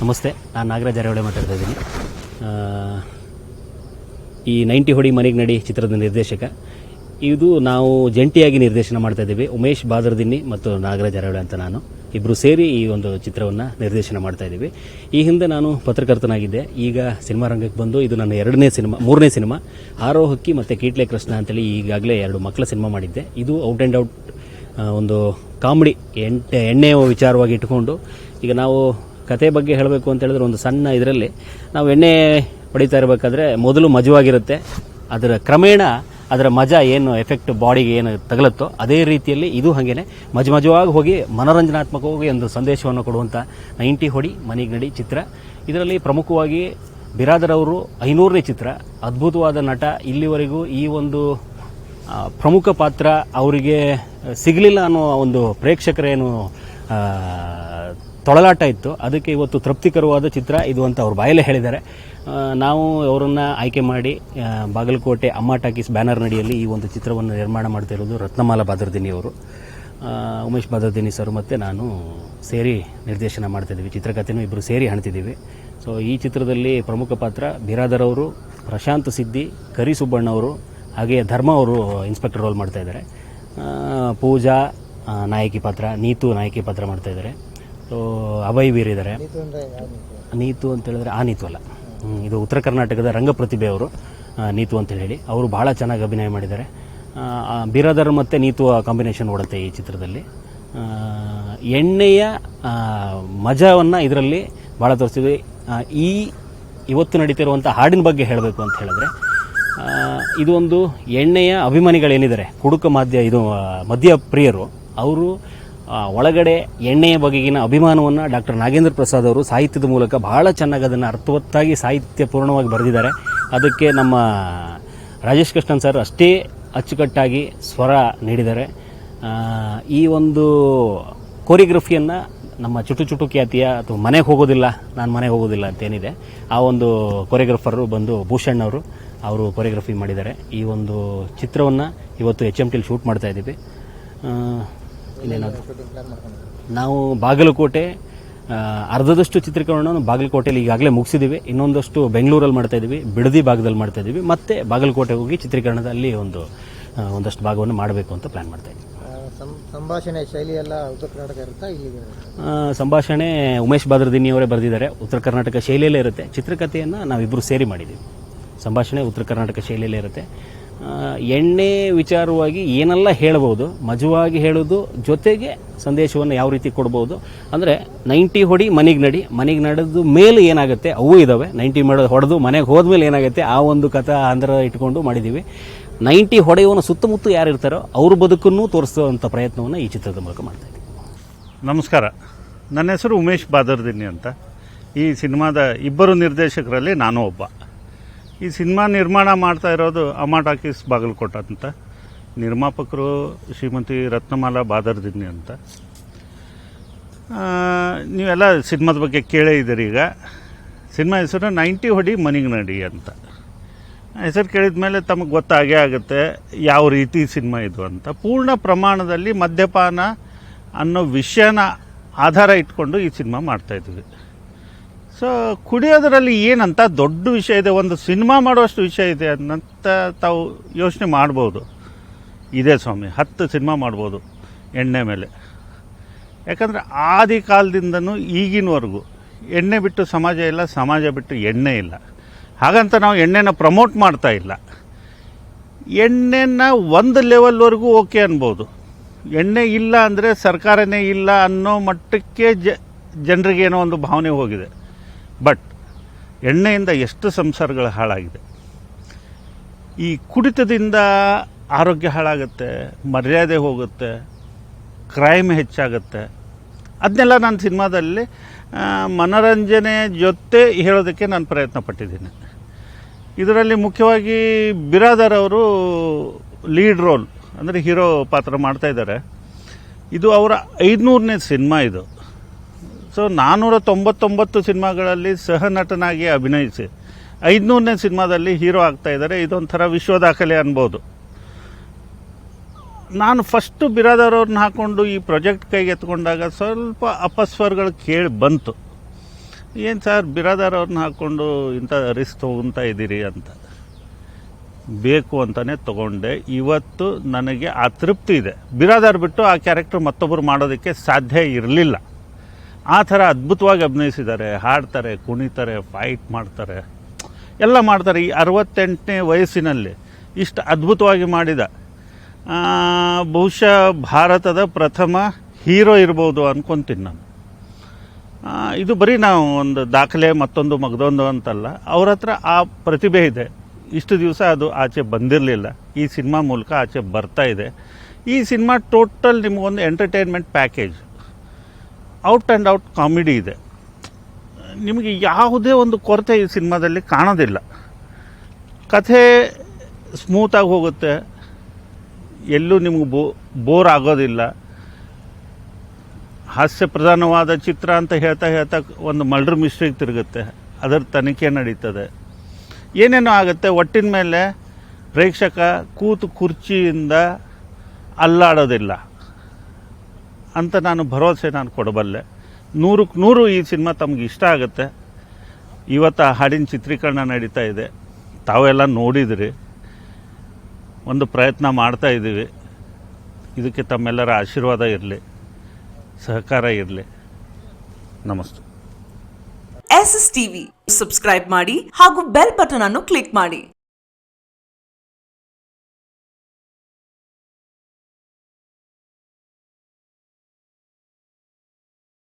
ನಮಸ್ತೆ, ನಾನು ನಾಗರಾಜ್ ಅರೆವಳೆ ಮಾತಾಡ್ತಾ ಇದ್ದೀನಿ. ಈ 90 ಹೊಡಿ ಮನೆಗೆ ನಡಿ ಚಿತ್ರದ ನಿರ್ದೇಶಕ. ಇದು ನಾವು ಜಂಟಿಯಾಗಿ ನಿರ್ದೇಶನ ಮಾಡ್ತಾ ಇದ್ದೀವಿ. ಉಮೇಶ್ ಬಾದರ್ದಿನ್ನಿ ಮತ್ತು ನಾಗರಾಜ್ ಅರೆವಳೆ ಅಂತ ನಾನು ಇಬ್ಬರು ಸೇರಿ ಈ ಒಂದು ಚಿತ್ರವನ್ನು ನಿರ್ದೇಶನ ಮಾಡ್ತಾ ಇದ್ದೀವಿ. ಈ ಹಿಂದೆ ನಾನು ಪತ್ರಕರ್ತನಾಗಿದ್ದೆ. ಈಗ ಸಿನಿಮಾ ರಂಗಕ್ಕೆ ಬಂದು ಇದು ನನ್ನ ಮೂರನೇ ಸಿನಿಮಾ. ಆರೋಹಕ್ಕಿ ಮತ್ತು ಕೀಟ್ಲೆ ಕೃಷ್ಣ ಅಂತೇಳಿ ಈಗಾಗಲೇ 2 ಮಕ್ಕಳ ಸಿನಿಮಾ ಮಾಡಿದ್ದೆ. ಇದು ಔಟ್ ಆ್ಯಂಡ್ ಔಟ್ ಒಂದು ಕಾಮಿಡಿ ಎಣ್ಣೆ ವಿಚಾರವಾಗಿ ಇಟ್ಕೊಂಡು, ಈಗ ನಾವು ಕತೆ ಬಗ್ಗೆ ಹೇಳಬೇಕು ಅಂತ ಹೇಳಿದ್ರೆ ಒಂದು ಸಣ್ಣ ಇದರಲ್ಲಿ ನಾವು ಎಣ್ಣೆ ಹೊಡಿತಾ ಇರಬೇಕಾದ್ರೆ ಮೊದಲು ಮಜವಾಗಿರುತ್ತೆ, ಅದರ ಕ್ರಮೇಣ ಅದರ ಮಜಾ ಏನು ಎಫೆಕ್ಟ್ ಬಾಡಿಗೆ ಏನು ತಗಲುತ್ತೋ ಅದೇ ರೀತಿಯಲ್ಲಿ ಇದು ಹಾಗೇನೆ ಮಜವಾಗಿ ಹೋಗಿ ಮನೋರಂಜನಾತ್ಮಕವಾಗಿ ಒಂದು ಸಂದೇಶವನ್ನು ಕೊಡುವಂಥ 90 ಹೊಡಿ ಮನೆಗೆ ನಡಿ ಚಿತ್ರ. ಇದರಲ್ಲಿ ಪ್ರಮುಖವಾಗಿ ಬಿರಾದರ್ ಅವರು 500ನೇ ಚಿತ್ರ, ಅದ್ಭುತವಾದ ನಟ. ಇಲ್ಲಿವರೆಗೂ ಈ ಒಂದು ಪ್ರಮುಖ ಪಾತ್ರ ಅವರಿಗೆ ಸಿಗಲಿಲ್ಲ ಅನ್ನೋ ಒಂದು ಪ್ರೇಕ್ಷಕರೇನು ತೊಳಲಾಟ ಇತ್ತು. ಅದಕ್ಕೆ ಇವತ್ತು ತೃಪ್ತಿಕರವಾದ ಚಿತ್ರ ಇದು ಅಂತ ಅವ್ರ ಬಾಯಲ್ಲೇ ಹೇಳಿದ್ದಾರೆ. ನಾವು ಅವರನ್ನು ಆಯ್ಕೆ ಮಾಡಿ ಬಾಗಲಕೋಟೆ ಅಮ್ಮ ಟಾಕೀಸ್ ಬ್ಯಾನರ್ ನಡಿಯಲ್ಲಿ ಈ ಒಂದು ಚಿತ್ರವನ್ನು ನಿರ್ಮಾಣ ಮಾಡ್ತಾ ಇರೋದು ರತ್ನಮಾಲಾ ಬಾದರ್ದಿನಿ ಅವರು. ಉಮೇಶ್ ಬಾದರ್ದಿನಿ ಸರ್ ಮತ್ತು ನಾನು ಸೇರಿ ನಿರ್ದೇಶನ ಮಾಡ್ತಾಯಿದ್ದೀವಿ. ಚಿತ್ರಕಥೆನೂ ಇಬ್ಬರು ಸೇರಿ ಹಣ್ತಿದ್ದೀವಿ. ಸೊ ಈ ಚಿತ್ರದಲ್ಲಿ ಪ್ರಮುಖ ಪಾತ್ರ ಬಿರಾದರ್ ಅವರು, ಪ್ರಶಾಂತ್ ಸಿದ್ದಿ, ಕರಿ ಸುಬ್ಬಣ್ಣ ಅವರು, ಹಾಗೆ ಧರ್ಮ ಅವರು ಇನ್ಸ್ಪೆಕ್ಟರ್ ರೋಲ್ ಮಾಡ್ತಾ ಇದ್ದಾರೆ. ಪೂಜಾ ನಾಯಕಿ ಪಾತ್ರ, ನೀತು ನಾಯಕಿ ಪಾತ್ರ ಮಾಡ್ತಾ ಇದ್ದಾರೆ. ಸೊ ಅಭಯ್ ವೀರ್ ಇದ್ದಾರೆ. ನೀತು ಅಂತ ಹೇಳಿದ್ರೆ ಆ ನೀತು ಅಲ್ಲ, ಇದು ಉತ್ತರ ಕರ್ನಾಟಕದ ರಂಗ ಪ್ರತಿಭೆ ಅವರು, ನೀತು ಅಂತ ಹೇಳಿ ಅವರು ಭಾಳ ಚೆನ್ನಾಗಿ ಅಭಿನಯ ಮಾಡಿದ್ದಾರೆ. ಬಿರಾದರ್ ಮತ್ತು ನೀತು ಕಾಂಬಿನೇಷನ್ ಓಡುತ್ತೆ ಈ ಚಿತ್ರದಲ್ಲಿ. ಎಣ್ಣೆಯ ಮಜವನ್ನು ಇದರಲ್ಲಿ ಭಾಳ ತೋರಿಸ್ತೀವಿ. ಇವತ್ತು ನಡೀತಿರುವಂಥ ಹಾಡಿನ ಬಗ್ಗೆ ಹೇಳಬೇಕು ಅಂತ ಹೇಳಿದ್ರೆ, ಇದು ಒಂದು ಎಣ್ಣೆಯ ಅಭಿಮಾನಿಗಳೇನಿದ್ದಾರೆ, ಕುಡುಕ ಮದ್ಯ ಪ್ರಿಯರು, ಅವರು ಒಳಗಡೆ ಎಣ್ಣೆಯ ಬಗೆಗಿನ ಅಭಿಮಾನವನ್ನು ಡಾಕ್ಟರ್ ನಾಗೇಂದ್ರ ಪ್ರಸಾದ್ ಅವರು ಸಾಹಿತ್ಯದ ಮೂಲಕ ಬಹಳ ಚೆನ್ನಾಗಿ ಅದನ್ನು ಅರ್ಥವತ್ತಾಗಿ ಸಾಹಿತ್ಯಪೂರ್ಣವಾಗಿ ಬರೆದಿದ್ದಾರೆ. ಅದಕ್ಕೆ ನಮ್ಮ ರಾಜೇಶ್ ಕೃಷ್ಣನ್ ಸರ್ ಅಷ್ಟೇ ಅಚ್ಚುಕಟ್ಟಾಗಿ ಸ್ವರ ನೀಡಿದ್ದಾರೆ. ಈ ಒಂದು ಕೋರಿಯೋಗ್ರಫಿಯನ್ನು ನಮ್ಮ ಚುಟು ಖ್ಯಾತಿಯ ಅಥವಾ ಮನೆಗೆ ಹೋಗೋದಿಲ್ಲ ಅಂತೇನಿದೆ, ಆ ಒಂದು ಕೊರಿಯೋಗ್ರಫರು ಬಂದು ಭೂಷಣ್ ಅವರು ಕೊರಿಯೋಗ್ರಫಿ ಮಾಡಿದ್ದಾರೆ. ಈ ಒಂದು ಚಿತ್ರವನ್ನು ಇವತ್ತು HMTಲಿ ಶೂಟ್ ಮಾಡ್ತಾ ಇದ್ದೀವಿ. ಇನ್ನೇನಾದರೂ ನಾವು ಬಾಗಲಕೋಟೆ ಅರ್ಧದಷ್ಟು ಚಿತ್ರೀಕರಣವನ್ನು ಬಾಗಲಕೋಟೆಯಲ್ಲಿ ಈಗಾಗಲೇ ಮುಗಿಸಿದ್ದೀವಿ. ಇನ್ನೊಂದಷ್ಟು ಬೆಂಗಳೂರಲ್ಲಿ ಮಾಡ್ತಾ ಇದ್ದೀವಿ, ಬಿಡದಿ ಭಾಗದಲ್ಲಿ ಮಾಡ್ತಾ ಇದ್ದೀವಿ. ಮತ್ತೆ ಬಾಗಲಕೋಟೆ ಹೋಗಿ ಚಿತ್ರೀಕರಣದಲ್ಲಿ ಒಂದಷ್ಟು ಭಾಗವನ್ನು ಮಾಡಬೇಕು ಅಂತ ಪ್ಲಾನ್ ಮಾಡ್ತಾ ಇದ್ದೀವಿ. ಸಂಭಾಷಣೆ ಶೈಲಿ ಎಲ್ಲ ಉತ್ತರ ಕರ್ನಾಟಕ ಇರುತ್ತಾ? ಇಲ್ಲಿ ಸಂಭಾಷಣೆ ಉಮೇಶ್ ಬಾದರ್ದಿನಿ ಅವರೇ ಬರೆದಿದ್ದಾರೆ, ಉತ್ತರ ಕರ್ನಾಟಕ ಶೈಲಿಯಲ್ಲೇ ಇರುತ್ತೆ. ಚಿತ್ರಕಥೆಯನ್ನು ನಾವಿಬ್ಬರು ಸೇರಿ ಮಾಡಿದ್ದೀವಿ. ಸಂಭಾಷಣೆ ಉತ್ತರ ಕರ್ನಾಟಕ ಶೈಲಿಯಲ್ಲೇ ಇರುತ್ತೆ. ಎಣ್ಣೆ ವಿಚಾರವಾಗಿ ಏನೆಲ್ಲ ಹೇಳ್ಬೋದು, ಮಜವಾಗಿ ಹೇಳೋದು ಜೊತೆಗೆ ಸಂದೇಶವನ್ನು ಯಾವ ರೀತಿ ಕೊಡ್ಬೋದು ಅಂದರೆ 90 ಹೊಡಿ ಮನೆಗೆ ನಡೆದು ಮೇಲೆ ಏನಾಗುತ್ತೆ ಅವು ಇದ್ದಾವೆ. 90 ಹೊಡೆದು ಮನೆಗೆ ಹೋದ್ಮೇಲೆ ಏನಾಗುತ್ತೆ ಆ ಒಂದು ಕಥಾ ಅಂದ್ರ ಇಟ್ಕೊಂಡು ಮಾಡಿದ್ದೀವಿ. 90 ಹೊಡೆಯುವನ ಸುತ್ತಮುತ್ತ ಯಾರು ಇರ್ತಾರೋ ಅವ್ರ ಬದುಕನ್ನು ತೋರಿಸುವಂಥ ಪ್ರಯತ್ನವನ್ನು ಈ ಚಿತ್ರದ ಮೂಲಕ ಮಾಡ್ತಾ ಇದ್ದೀವಿ. ನಮಸ್ಕಾರ, ನನ್ನ ಹೆಸರು ಉಮೇಶ್ ಬಾದರ್ದಿನಿ ಅಂತ. ಈ ಸಿನಿಮಾದ ಇಬ್ಬರು ನಿರ್ದೇಶಕರಲ್ಲಿ ನಾನು ಒಬ್ಬ. ಈ ಸಿನಿಮಾ ನಿರ್ಮಾಣ ಮಾಡ್ತಾ ಇರೋದು ಅಮ್ಮ ಟಾಕೀಸ್ ಬಾಗಲಕೋಟೆ ಅಂತ. ನಿರ್ಮಾಪಕರು ಶ್ರೀಮತಿ ರತ್ನಮಾಲಾ ಬಾದರ್ದಿನಿ ಅಂತ. ನೀವೆಲ್ಲ ಸಿನಿಮಾದ ಬಗ್ಗೆ ಕೇಳೇ ಇದ್ದೀರಿ. ಈಗ ಸಿನಿಮಾ ಹೆಸರು 90 ಹೊಡಿ ಮನೆಗೆ ನಡಿ ಅಂತ. ಹೆಸರು ಕೇಳಿದ ಮೇಲೆ ತಮಗೆ ಗೊತ್ತಾಗೇ ಆಗುತ್ತೆ ಯಾವ ರೀತಿ ಸಿನಿಮಾ ಇದು ಅಂತ. ಪೂರ್ಣ ಪ್ರಮಾಣದಲ್ಲಿ ಮದ್ಯಪಾನ ಅನ್ನೋ ವಿಷಯನ ಆಧಾರ ಇಟ್ಕೊಂಡು ಈ ಸಿನಿಮಾ ಮಾಡ್ತಾಯಿದ್ವಿ. ಸೊ ಕುಡಿಯೋದರಲ್ಲಿ ಏನಂತ ದೊಡ್ಡ ವಿಷಯ ಇದೆ, ಒಂದು ಸಿನಿಮಾ ಮಾಡುವಷ್ಟು ವಿಷಯ ಇದೆ ಅಂತ ತಾವು ಯೋಚನೆ ಮಾಡ್ಬೋದು. ಇದೇ ಸ್ವಾಮಿ 10 ಸಿನಿಮಾ ಮಾಡ್ಬೋದು ಎಣ್ಣೆ ಮೇಲೆ. ಯಾಕಂದರೆ ಆದಿ ಕಾಲದಿಂದನೂ ಈಗಿನವರೆಗೂ ಎಣ್ಣೆ ಬಿಟ್ಟು ಸಮಾಜ ಇಲ್ಲ, ಸಮಾಜ ಬಿಟ್ಟು ಎಣ್ಣೆ ಇಲ್ಲ. ಹಾಗಂತ ನಾವು ಎಣ್ಣೆನ ಪ್ರಮೋಟ್ ಮಾಡ್ತಾ ಇಲ್ಲ. ಎಣ್ಣೆನ ಒಂದು ಲೆವೆಲ್ವರೆಗೂ ಓಕೆ ಅನ್ಬೋದು. ಎಣ್ಣೆ ಇಲ್ಲ ಅಂದರೆ ಸರ್ಕಾರನೇ ಇಲ್ಲ ಅನ್ನೋ ಮಟ್ಟಕ್ಕೆ ಜನರಿಗೇನೋ ಒಂದು ಭಾವನೆ ಹೋಗಿದೆ. ಬಟ್ ಎಣ್ಣೆಯಿಂದ ಎಷ್ಟು ಸಂಸಾರಗಳು ಹಾಳಾಗಿದೆ. ಈ ಕುಡಿತದಿಂದ ಆರೋಗ್ಯ ಹಾಳಾಗುತ್ತೆ, ಮರ್ಯಾದೆ ಹೋಗುತ್ತೆ, ಕ್ರೈಮ್ ಹೆಚ್ಚಾಗುತ್ತೆ. ಅದನ್ನೆಲ್ಲ ನಾನು ಸಿನಿಮಾದಲ್ಲಿ ಮನೋರಂಜನೆ ಜೊತೆ ಹೇಳೋದಕ್ಕೆ ನಾನು ಪ್ರಯತ್ನ ಪಟ್ಟಿದ್ದೀನಿ. ಇದರಲ್ಲಿ ಮುಖ್ಯವಾಗಿ ಬಿರಾದರ್ ಅವರು ಲೀಡ್ ರೋಲ್ ಅಂದರೆ ಹೀರೋ ಪಾತ್ರ ಮಾಡ್ತಾಯಿದ್ದಾರೆ. ಇದು ಅವರ 500ನೇ ಸಿನಿಮಾ ಇದು. ಸೊ 499 ಸಿನಿಮಾಗಳಲ್ಲಿ ಸಹ ನಟನಾಗಿ ಅಭಿನಯಿಸಿ 500ನೇ ಸಿನಿಮಾದಲ್ಲಿ ಹೀರೋ ಆಗ್ತಾ ಇದ್ದಾರೆ. ಇದೊಂಥರ ವಿಶ್ವ ದಾಖಲೆ ಅನ್ಬೋದು. ನಾನು ಫಸ್ಟು ಬಿರಾದರ್ ಅವ್ರನ್ನ ಹಾಕ್ಕೊಂಡು ಈ ಪ್ರಾಜೆಕ್ಟ್ ಕೈಗೆ ಎತ್ಕೊಂಡಾಗ ಸ್ವಲ್ಪ ಅಪಸ್ವರಗಳು ಕೇಳಿ ಬಂತು. ಏನು ಸರ್ ಬಿರಾದರ್ ಅವ್ರನ್ನ ಹಾಕ್ಕೊಂಡು ಇಂಥ ರಿಸ್ಕ್ ತೊಗೊತಾ ಇದ್ದೀರಿ ಅಂತ. ಬೇಕು ಅಂತಲೇ ತೊಗೊಂಡೆ. ಇವತ್ತು ನನಗೆ ಆ ತೃಪ್ತಿ ಇದೆ. ಬಿರಾದರ್ ಬಿಟ್ಟು ಆ ಕ್ಯಾರೆಕ್ಟರ್ ಮತ್ತೊಬ್ಬರು ಮಾಡೋದಕ್ಕೆ ಸಾಧ್ಯ ಇರಲಿಲ್ಲ. ಆ ಥರ ಅದ್ಭುತವಾಗಿ ಅಭಿನಯಿಸಿದ್ದಾರೆ, ಹಾಡ್ತಾರೆ, ಕುಣಿತಾರೆ, ಫೈಟ್ ಮಾಡ್ತಾರೆ, ಎಲ್ಲ ಮಾಡ್ತಾರೆ. ಈ 68ನೇ ವಯಸ್ಸಿನಲ್ಲಿ ಇಷ್ಟು ಅದ್ಭುತವಾಗಿ ಮಾಡಿದ ಬಹುಶಃ ಭಾರತದ ಪ್ರಥಮ ಹೀರೋ ಇರ್ಬೋದು ಅನ್ಕೊತೀನಿ ನಾನು. ಇದು ಬರೀ ನಾವು ಒಂದು ದಾಖಲೆ ಮತ್ತೊಂದು ಮಗದೊಂದು ಅಂತಲ್ಲ, ಅವ್ರ ಹತ್ರ ಆ ಪ್ರತಿಭೆ ಇದೆ. ಇಷ್ಟು ದಿವಸ ಅದು ಆಚೆ ಬಂದಿರಲಿಲ್ಲ, ಈ ಸಿನಿಮಾ ಮೂಲಕ ಆಚೆ ಬರ್ತಾ ಇದೆ. ಈ ಸಿನಿಮಾ ಟೋಟಲ್ ನಿಮಗೊಂದು entertainment package, out and out comedy ಇದೆ. ನಿಮಗೆ ಯಾವುದೇ ಒಂದು ಕೊರತೆ ಈ ಸಿನಿಮಾದಲ್ಲಿ ಕಾಣೋದಿಲ್ಲ. ಕಥೆ ಸ್ಮೂತಾಗಿ ಹೋಗುತ್ತೆ, ಎಲ್ಲೂ ನಿಮಗೆ ಬೋರ್ ಆಗೋದಿಲ್ಲ. ಹಾಸ್ಯ ಪ್ರಧಾನವಾದ ಚಿತ್ರ ಅಂತ ಹೇಳ್ತಾ ಒಂದು ಮರ್ಡರ್ ಮಿಸ್ಟ್ರಿಗೆ ತಿರುಗುತ್ತೆ, ಅದರ ತನಿಖೆ ನಡೀತದೆ, ಏನೇನೋ ಆಗುತ್ತೆ. ಒಟ್ಟಿನ ಮೇಲೆ ಪ್ರೇಕ್ಷಕ ಕೂತು ಕುರ್ಚಿಯಿಂದ ಅಲ್ಲಾಡೋದಿಲ್ಲ ಅಂತ ನಾನು ಭರವಸೆ ಕೊಡಬಲ್ಲೆ. 100ಕ್ಕೆ 100 ಈ ಸಿನಿಮಾ ತಮಗೆ ಇಷ್ಟ ಆಗುತ್ತೆ. ಇವತ್ತು ಆ ಹಾಡಿನ ಚಿತ್ರೀಕರಣ ನಡೀತಾ ಇದೆ, ತಾವೆಲ್ಲ ನೋಡಿದ್ರಿ. ಒಂದು ಪ್ರಯತ್ನ ಮಾಡ್ತಾ ಇದ್ದೀವಿ. ಇದಕ್ಕೆ ತಮ್ಮೆಲ್ಲರ ಆಶೀರ್ವಾದ ಇರಲಿ, ಸಹಕಾರ ಇರಲಿ. ನಮಸ್ತೆ. SS ಟಿವಿ ಸಬ್ಸ್ಕ್ರೈಬ್ ಮಾಡಿ ಹಾಗೂ ಬೆಲ್ ಬಟನ್ ಅನ್ನು ಕ್ಲಿಕ್ ಮಾಡಿ.